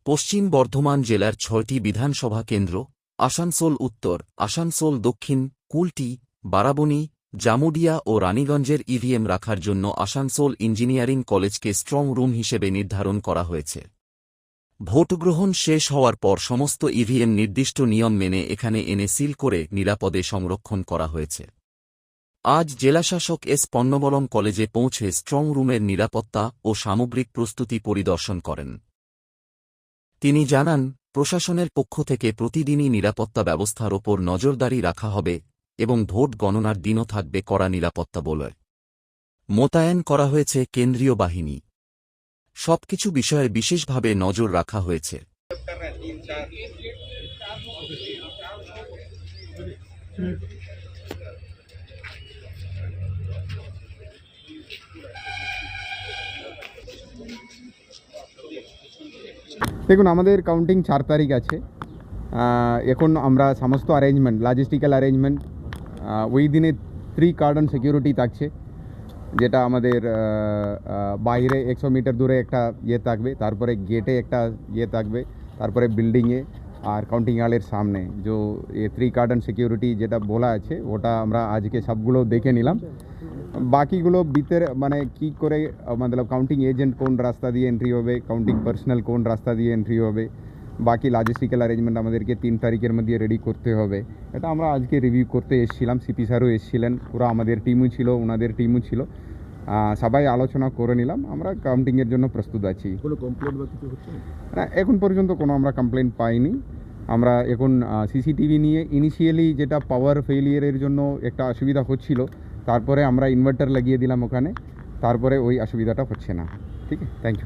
পশ্চিম বর্ধমান জেলার ৬টি বিধানসভা কেন্দ্র আসানসোল উত্তর, আসানসোল দক্ষিণ, কুলটি, বারাবণী, জামুডিয়া ও রানীগঞ্জের ইভিএম রাখার জন্য আসানসোল ইঞ্জিনিয়ারিং কলেজকে স্ট্রং রুম হিসেবে নির্ধারণ করা হয়েছে। ভোটগ্রহণ শেষ হওয়ার পর সমস্ত ইভিএম নির্দিষ্ট নিয়ম মেনে এখানে এনে সিল করে নিরাপদে সংরক্ষণ করা হয়েছে। আজ জেলাশাসক এস পন্নবলম কলেজে পৌঁছে স্ট্রং রুমের নিরাপত্তা ও সামগ্রিক প্রস্তুতি পরিদর্শন করেন। তিনি জানান, প্রশাসনের পক্ষ থেকে প্রতিদিনই নিরাপত্তা ব্যবস্থার ওপর নজরদারি রাখা হবে এবং ভোট গণনার দিনও থাকবে কড়া নিরাপত্তা বলয়। মোতায়েন করা হয়েছে কেন্দ্রীয় বাহিনী। সবকিছু বিষয়ে বিশেষভাবে নজর রাখা হয়েছে। দেখুন, আমাদের কাউন্টিং 4 তারিখ আছে। এখন আমরা সমস্ত অ্যারেঞ্জমেন্ট, লজিস্টিক্যাল অ্যারেঞ্জমেন্ট, ওই দিনে 3 কার্ডন সিকিউরিটি থাকছে, যেটা আমাদের বাইরে 100 মিটার দূরে একটা থাকবে, তারপরে গেটে একটা থাকবে, তারপরে বিল্ডিংয়ে আর কাউন্টিং হলের সামনে যে 3 কার্ডন সিকিউরিটি যেটা বলা আছে, ওটা আমরা আজকে সবগুলো দেখে নিলাম। বাকিগুলো ভিতরে মানে কী করে মতলব কাউন্টিং এজেন্ট কোন রাস্তা দিয়ে এন্ট্রি হবে, কাউন্টিং পার্সোনাল কোন রাস্তা দিয়ে এন্ট্রি হবে, বাকি লজিস্টিক্যাল অ্যারেঞ্জমেন্ট আমাদেরকে 3 তারিখের মধ্যে রেডি করতে হবে। এটা আমরা আজকে রিভিউ করতে এসেছিলাম। সিপি স্যারও এসেছিলেন, পুরো আমাদের টিমও ছিল, ওনাদের টিমও ছিল, সবাই আলোচনা করে নিলাম। আমরা কাউন্টিংয়ের জন্য প্রস্তুত আছি। কোনো কমপ্লেন্ট বা কিছু হচ্ছে না, এখন পর্যন্ত কোনো আমরা কমপ্লেন্ট পাইনি। আমরা এখন সিসিটিভি নিয়ে ইনিশিয়ালি যেটা পাওয়ার ফেলিয়ারের জন্য একটা অসুবিধা হচ্ছিল, তারপরে আমরা ইনভার্টার লাগিয়ে দিলাম ওখানে, তারপরে ওই অসুবিধাটা হচ্ছে না। ঠিক আছে, থ্যাংক ইউ।